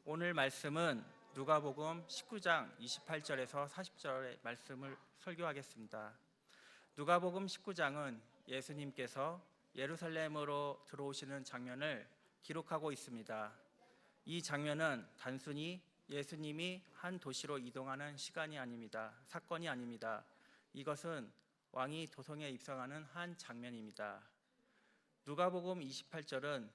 오늘 말씀은 누가복음 19장 28절에서 40절의 말씀을 설교하겠습니다. 누가복음 19장은 예수님께서 예루살렘으로 들어오시는 장면을 기록하고 있습니다. 이 장면은 단순히 예수님이 한 도시로 이동하는 사건이 아닙니다. 이것은 왕이 도성에 입성하는 한 장면입니다. 누가복음 28절은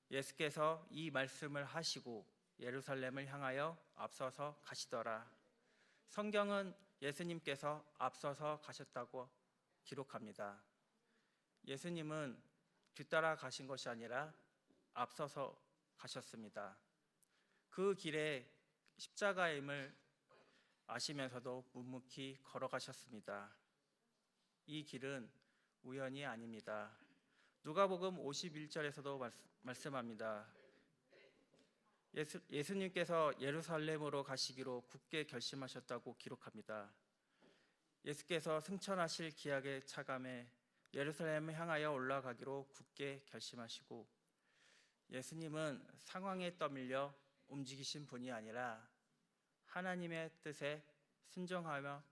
예수께서 이 말씀을 하시고 예루살렘을 향하여 앞서서 가시더라. 성경은 예수님께서 앞서서 가셨다고 기록합니다. 예수님은 뒤따라 가신 것이 아니라 앞서서 가셨습니다. 그 길에 십자가임을 아시면서도 묵묵히 걸어가셨습니다. 이 길은 우연이 아닙니다. 누가복음 51절에서도 말씀합니다. 예수님께서 예루살렘으로 가시기로 굳게 결심하셨다고 기록합니다. 예수께서 승천하실 기약의 차감에 예루살렘을 향하여 올라가기로 굳게 결심하시고, 예수님은 상황에 떠밀려 움직이신 분이 아니라 하나님의 뜻에 순종하며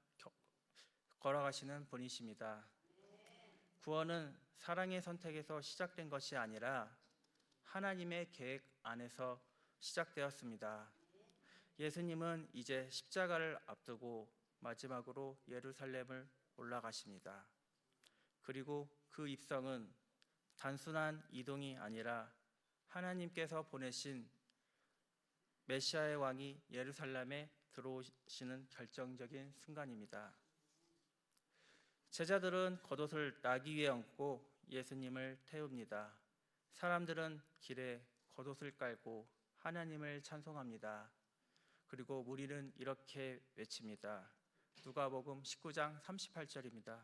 걸어가시는 분이십니다. 구원은 사랑의 선택에서 시작된 것이 아니라 하나님의 계획 안에서 시작되었습니다. 예수님은 이제 십자가를 앞두고 마지막으로 예루살렘을 올라가십니다. 그리고 그 입성은 단순한 이동이 아니라 하나님께서 보내신 메시아의 왕이 예루살렘에 들어오시는 결정적인 순간입니다. 제자들은 겉옷을 나귀 위에 얹고 예수님을 태웁니다. 사람들은 길에 겉옷을 깔고 하나님을 찬송합니다. 그리고 무리는 이렇게 외칩니다. 누가복음 19장 38절입니다.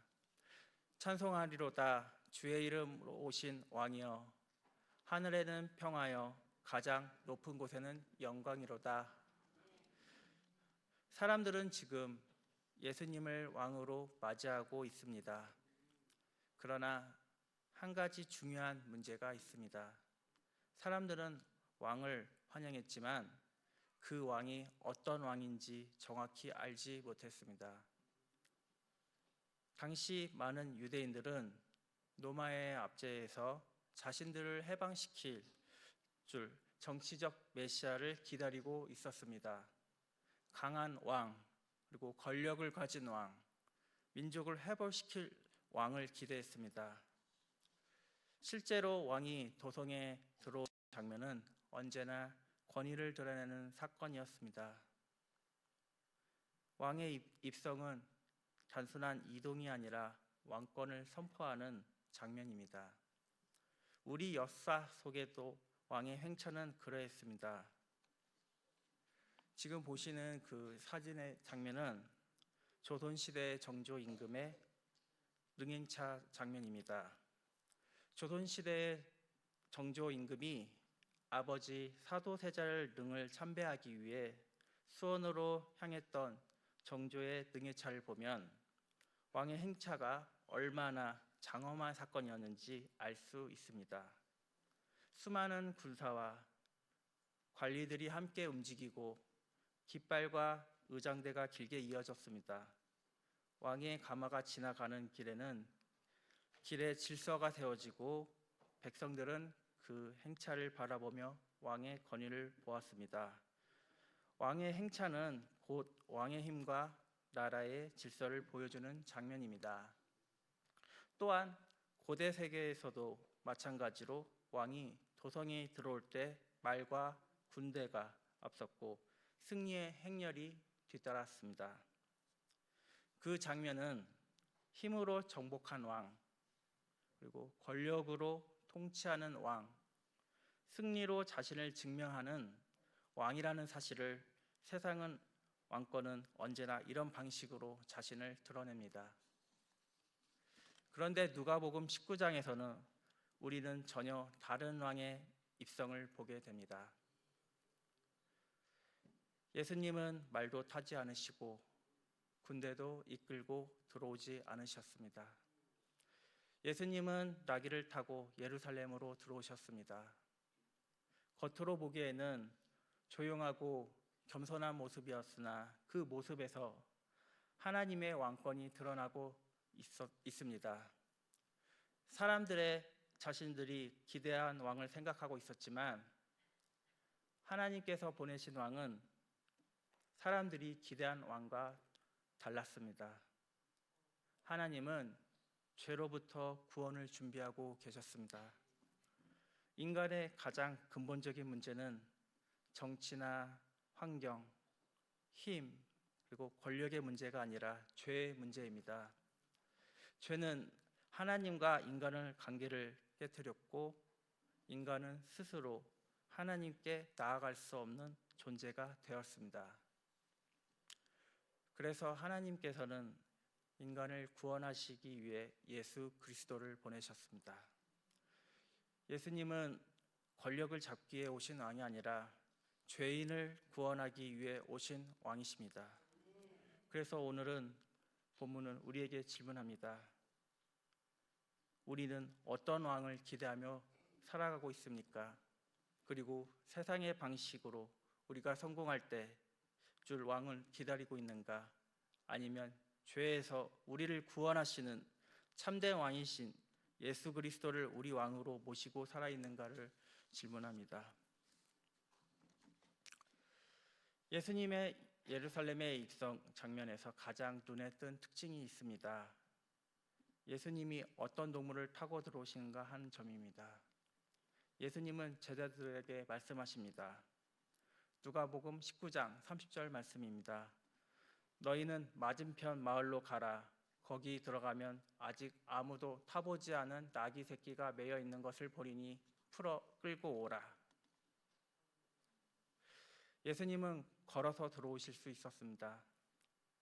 찬송하리로다 주의 이름으로 오신 왕이여, 하늘에는 평화여, 가장 높은 곳에는 영광이로다. 사람들은 지금 예수님을 왕으로 맞이하고 있습니다. 그러나 한 가지 중요한 문제가 있습니다. 사람들은 왕을 환영했지만 그 왕이 어떤 왕인지 정확히 알지 못했습니다. 당시 많은 유대인들은 로마의 압제에서 자신들을 해방시킬 줄 정치적 메시아를 기다리고 있었습니다. 강한 왕, 그리고 권력을 가진 왕, 민족을 회복시킬 왕을 기대했습니다. 실제로 왕이 도성에 들어온 장면은 언제나 권위를 드러내는 사건이었습니다. 왕의 입성은 단순한 이동이 아니라 왕권을 선포하는 장면입니다. 우리 역사 속에도 왕의 행차는 그러했습니다. 지금 보시는 그 사진의 장면은 조선시대 정조 임금의 능행차 장면입니다. 조선시대 정조 임금이 아버지 사도세자를 능을 참배하기 위해 수원으로 향했던 정조의 능행차를 보면 왕의 행차가 얼마나 장엄한 사건이었는지 알 수 있습니다. 수많은 군사와 관리들이 함께 움직이고 깃발과 의장대가 길게 이어졌습니다. 왕의 가마가 지나가는 길에는 길에 질서가 세워지고 백성들은 그 행차를 바라보며 왕의 권위를 보았습니다. 왕의 행차는 곧 왕의 힘과 나라의 질서를 보여주는 장면입니다. 또한 고대 세계에서도 마찬가지로 왕이 도성에 들어올 때 말과 군대가 앞섰고 승리의 행렬이 뒤따랐습니다. 그 장면은 힘으로 정복한 왕, 그리고 권력으로 통치하는 왕, 승리로 자신을 증명하는 왕이라는 사실을 세상은 왕권은 언제나 이런 방식으로 자신을 드러냅니다. 그런데 누가복음 19장에서는 우리는 전혀 다른 왕의 입성을 보게 됩니다. 예수님은 말도 타지 않으시고 군대도 이끌고 들어오지 않으셨습니다. 예수님은 나귀를 타고 예루살렘으로 들어오셨습니다. 겉으로 보기에는 조용하고 겸손한 모습이었으나 그 모습에서 하나님의 왕권이 드러나고 있습니다. 사람들의 자신들이 기대한 왕을 생각하고 있었지만 하나님께서 보내신 왕은 사람들이 기대한 왕과 달랐습니다. 하나님은 죄로부터 구원을 준비하고 계셨습니다. 인간의 가장 근본적인 문제는 정치나 환경, 힘, 그리고 권력의 문제가 아니라 죄의 문제입니다. 죄는 하나님과 인간의 관계를 깨뜨렸고 인간은 스스로 하나님께 나아갈 수 없는 존재가 되었습니다. 그래서 하나님께서는 인간을 구원하시기 위해 예수 그리스도를 보내셨습니다. 예수님은 권력을 잡기 위해 오신 왕이 아니라 죄인을 구원하기 위해 오신 왕이십니다. 그래서 오늘은 본문은 우리에게 질문합니다. 우리는 어떤 왕을 기대하며 살아가고 있습니까? 그리고 세상의 방식으로 우리가 성공할 때 줄 왕을 기다리고 있는가? 아니면 죄에서 우리를 구원하시는 참된 왕이신 예수 그리스도를 우리 왕으로 모시고 살아있는가를 질문합니다. 예수님의 예루살렘의 입성 장면에서 가장 눈에 띈 특징이 있습니다. 예수님이 어떤 동물을 타고 들어오시는가 하는 점입니다. 예수님은 제자들에게 말씀하십니다. 누가복음 19장 30절 말씀입니다. 너희는 맞은편 마을로 가라. 거기 들어가면 아직 아무도 타보지 않은 나귀 새끼가 매여 있는 것을 보리니 풀어 끌고 오라. 예수님은 걸어서 들어오실 수 있었습니다.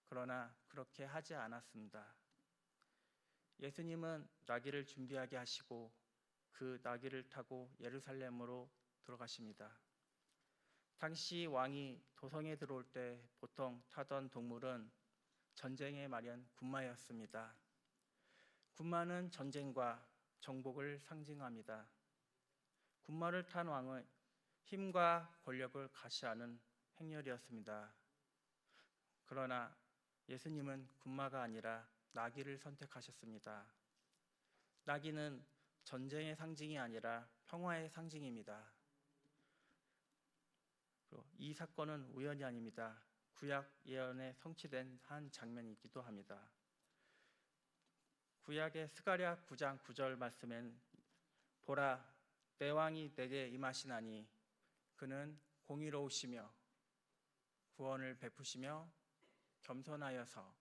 그러나 그렇게 하지 않았습니다. 예수님은 나귀를 준비하게 하시고 그 나귀를 타고 예루살렘으로 들어가십니다. 당시 왕이 도성에 들어올 때 보통 타던 동물은 전쟁에 마련 군마였습니다. 군마는 전쟁과 정복을 상징합니다. 군마를 탄 왕은 힘과 권력을 가시하는 행렬이었습니다. 그러나 예수님은 군마가 아니라 나귀를 선택하셨습니다. 나귀는 전쟁의 상징이 아니라 평화의 상징입니다. 이 사건은 우연이 아닙니다. 구약 예언에 성취된 한 장면이기도 합니다. 구약의 스가랴 9장 9절 말씀엔 보라 내 왕이 내게 임하시나니 그는 공의로우시며 구원을 베푸시며 겸손하여서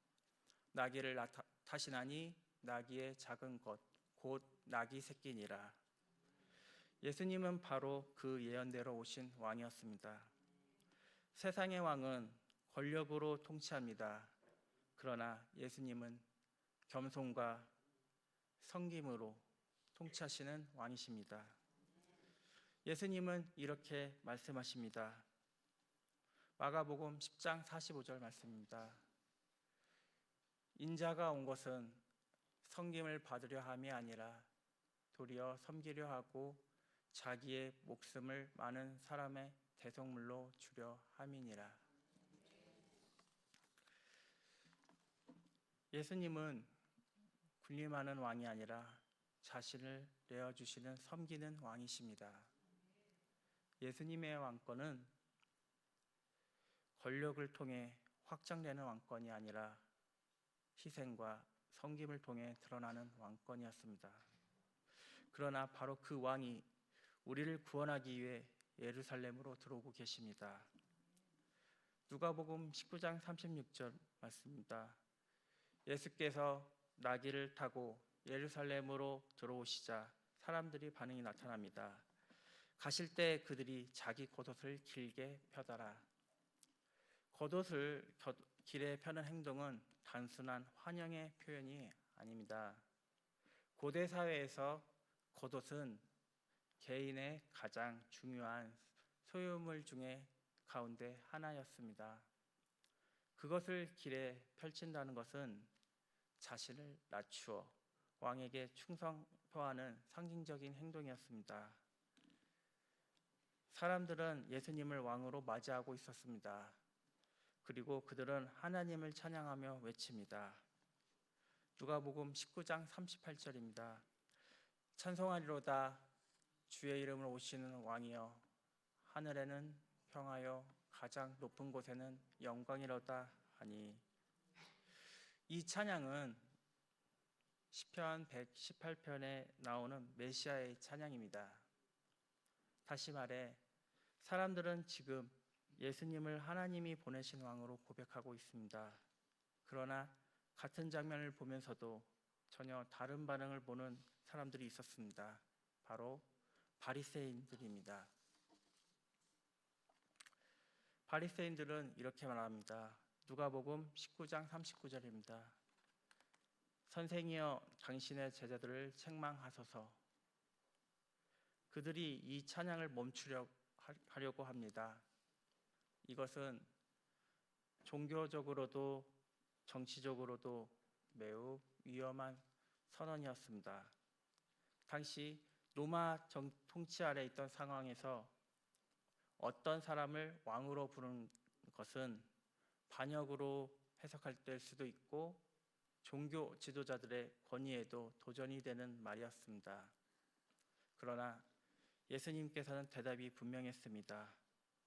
나귀를 타시나니 나귀의 작은 것 곧 나귀 새끼니라. 예수님은 바로 그 예언대로 오신 왕이었습니다. 세상의 왕은 권력으로 통치합니다. 그러나 예수님은 겸손과 섬김으로 통치하시는 왕이십니다. 예수님은 이렇게 말씀하십니다. 마가복음 10장 45절 말씀입니다. 인자가 온 것은 섬김을 받으려 함이 아니라 도리어 섬기려 하고 자기의 목숨을 많은 사람의 대속물로 주려 함이니라. 예수님은 군림하는 왕이 아니라 자신을 내어주시는 섬기는 왕이십니다. 예수님의 왕권은 권력을 통해 확장되는 왕권이 아니라 희생과 섬김을 통해 드러나는 왕권이었습니다. 그러나 바로 그 왕이 우리를 구원하기 위해 예루살렘으로 들어오고 계십니다. 누가복음 19장 36절 말씀입니다. 예수께서 나귀를 타고 예루살렘으로 들어오시자 사람들이 반응이 나타납니다. 가실 때 그들이 자기 겉옷을 길게 펴더라. 겉옷을 길에 펴는 행동은 단순한 환영의 표현이 아닙니다. 고대 사회에서 겉옷은 개인의 가장 중요한 소유물 중에 가운데 하나였습니다. 그것을 길에 펼친다는 것은 자신을 낮추어 왕에게 충성표하는 상징적인 행동이었습니다. 사람들은 예수님을 왕으로 맞이하고 있었습니다. 그리고 그들은 하나님을 찬양하며 외칩니다. 누가복음 19장 38절입니다. 찬송하리로다 주의 이름을 오시는 왕이여, 하늘에는 평하여 가장 높은 곳에는 영광이로다 하니. 이 찬양은 시편 118편에 나오는 메시아의 찬양입니다. 다시 말해 사람들은 지금 예수님을 하나님이 보내신 왕으로 고백하고 있습니다. 그러나 같은 장면을 보면서도 전혀 다른 반응을 보는 사람들이 있었습니다. 바로 바리새인들입니다. 바리새인들은 이렇게 말합니다. 누가복음 19장 39절입니다. 선생이여, 당신의 제자들을 책망하소서. 그들이 이 찬양을 멈추려고 합니다. 이것은 종교적으로도 정치적으로도 매우 위험한 선언이었습니다. 당시 로마 통치 아래 있던 상황에서 어떤 사람을 왕으로 부르는 것은 반역으로 해석할 될 수도 있고 종교 지도자들의 권위에도 도전이 되는 말이었습니다. 그러나 예수님께서는 대답이 분명했습니다.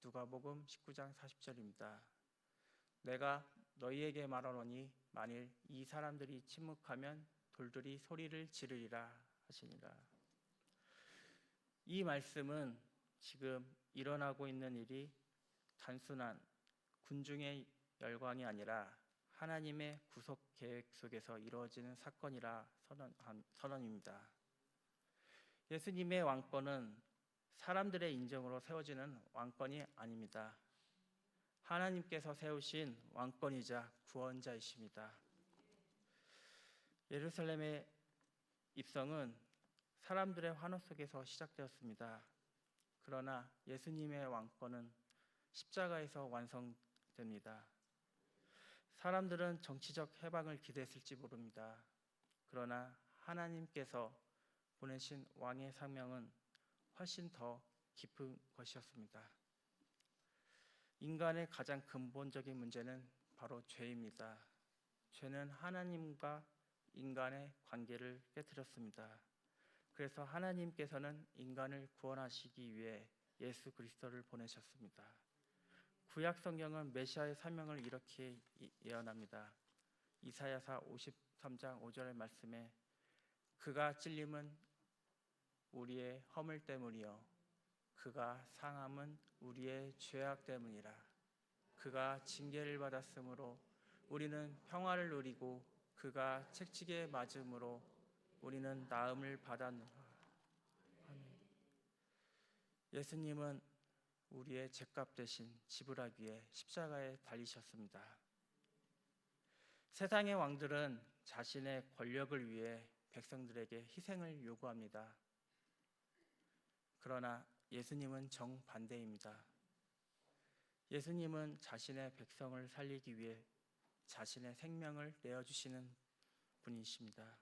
누가복음 19장 40절입니다. 내가 너희에게 말하노니 만일 이 사람들이 침묵하면 돌들이 소리를 지르리라 하시니라. 이 말씀은 지금 일어나고 있는 일이 단순한 군중의 열광이 아니라 하나님의 구속 계획 속에서 이루어지는 사건이라 선언입니다. 예수님의 왕권은 사람들의 인정으로 세워지는 왕권이 아닙니다. 하나님께서 세우신 왕권이자 구원자이십니다. 예루살렘의 입성은 사람들의 환호 속에서 시작되었습니다. 그러나 예수님의 왕권은 십자가에서 완성됩니다. 사람들은 정치적 해방을 기대했을지 모릅니다. 그러나 하나님께서 보내신 왕의 사명은 훨씬 더 깊은 것이었습니다. 인간의 가장 근본적인 문제는 바로 죄입니다. 죄는 하나님과 인간의 관계를 깨뜨렸습니다. 그래서 하나님께서는 인간을 구원하시기 위해 예수 그리스도를 보내셨습니다. 구약 성경은 메시아의 사명을 이렇게 예언합니다. 이사야서 53장 5절의 말씀에 그가 찔림은 우리의 허물 때문이요 그가 상함은 우리의 죄악 때문이라. 그가 징계를 받았으므로 우리는 평화를 누리고 그가 채찍에 맞음으로 우리는 나음을 받았노라. 예수님은 우리의 죄값 대신 지불하기 위해 십자가에 달리셨습니다. 세상의 왕들은 자신의 권력을 위해 백성들에게 희생을 요구합니다. 그러나 예수님은 정반대입니다. 예수님은 자신의 백성을 살리기 위해 자신의 생명을 내어주시는 분이십니다.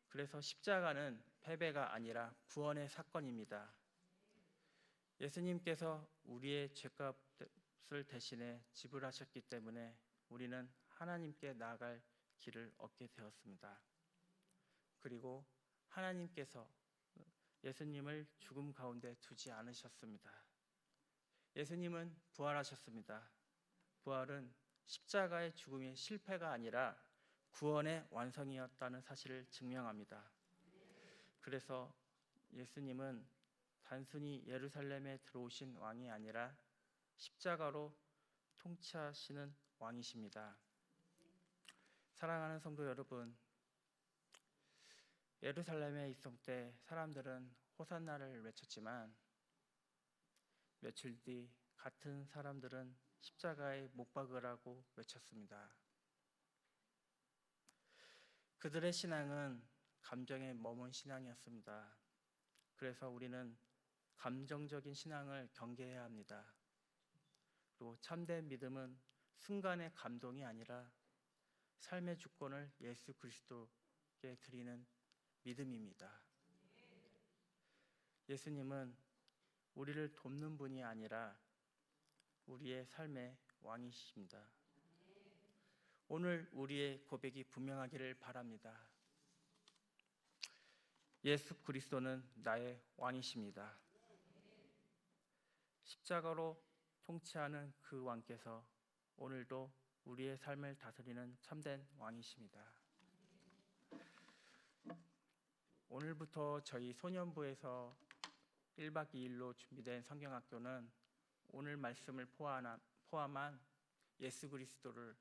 그래서 십자가는 패배가 아니라 구원의 사건입니다. 예수님께서 우리의 죄값을 대신해 지불하셨기 때문에 우리는 하나님께 나아갈 길을 얻게 되었습니다. 그리고 하나님께서 예수님을 죽음 가운데 두지 않으셨습니다. 예수님은 부활하셨습니다. 부활은 십자가의 죽음의 실패가 아니라 구원의 완성이었다는 사실을 증명합니다. 그래서 예수님은 단순히 예루살렘에 들어오신 왕이 아니라 십자가로 통치하시는 왕이십니다. 사랑하는 성도 여러분, 예루살렘에 입성 때 사람들은 호산나를 외쳤지만 며칠 뒤 같은 사람들은 십자가에 못 박으라고 외쳤습니다. 그들의 신앙은 감정에 머문 신앙이었습니다. 그래서 우리는 감정적인 신앙을 경계해야 합니다. 그리고 참된 믿음은 순간의 감동이 아니라 삶의 주권을 예수 그리스도께 드리는 믿음입니다. 예수님은 우리를 돕는 분이 아니라 우리의 삶의 왕이십니다. 오늘 우리의 고백이 분명하기를 바랍니다. 예수 그리스도는 나의 왕이십니다. 십자가로 통치하는 그 왕께서 오늘도 우리의 삶을 다스리는 참된 왕이십니다. 오늘부터 저희 소년부에서 1박 2일로 준비된 성경학교는 오늘 말씀을 포함한 예수 그리스도를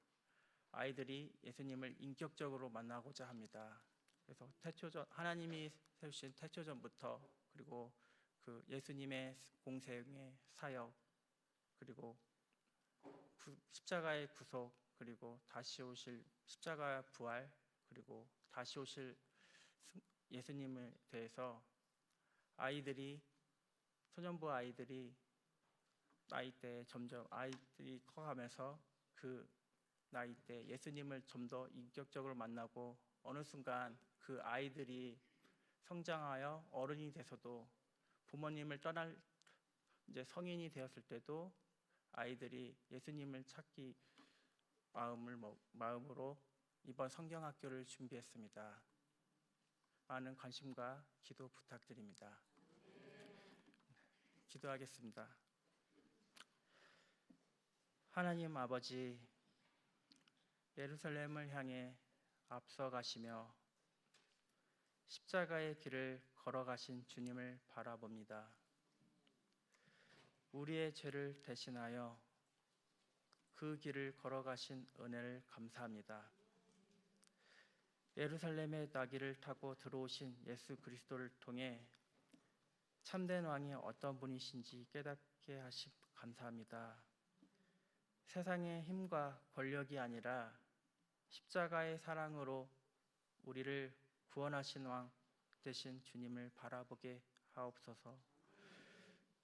아이들이 예수님을 인격적으로 만나고자 합니다. 그래서 하나님이 세우신 태초전부터 그리고 그 예수님의 공생의 사역 그리고 십자가의 구속 그리고 다시 오실 십자가 부활 그리고 다시 오실 예수님에 대해서 소년부 아이들이 나이 때 점점 아이들이 커가면서 그 나이 때 예수님을 좀 더 인격적으로 만나고 어느 순간 그 아이들이 성장하여 어른이 돼서도 부모님을 떠날 이제 성인이 되었을 때도 아이들이 예수님을 찾기 마음으로 이번 성경학교를 준비했습니다. 많은 관심과 기도 부탁드립니다. 기도하겠습니다. 하나님 아버지, 예루살렘을 향해 앞서가시며 십자가의 길을 걸어가신 주님을 바라봅니다. 우리의 죄를 대신하여 그 길을 걸어가신 은혜를 감사합니다. 예루살렘의 나귀를 타고 들어오신 예수 그리스도를 통해 참된 왕이 어떤 분이신지 깨닫게 하심 감사합니다. 세상의 힘과 권력이 아니라 십자가의 사랑으로 우리를 구원하신 왕 되신 주님을 바라보게 하옵소서.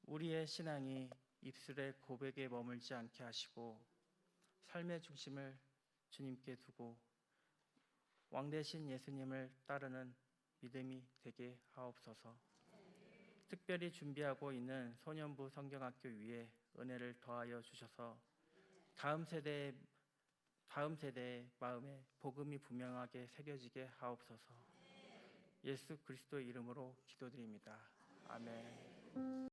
우리의 신앙이 입술의 고백에 머물지 않게 하시고 삶의 중심을 주님께 두고 왕 되신 예수님을 따르는 믿음이 되게 하옵소서. 특별히 준비하고 있는 소년부 성경학교 위에 은혜를 더하여 주셔서 다음 세대의 마음에 복음이 분명하게 새겨지게 하옵소서. 예수 그리스도의 이름으로 기도드립니다. 아멘.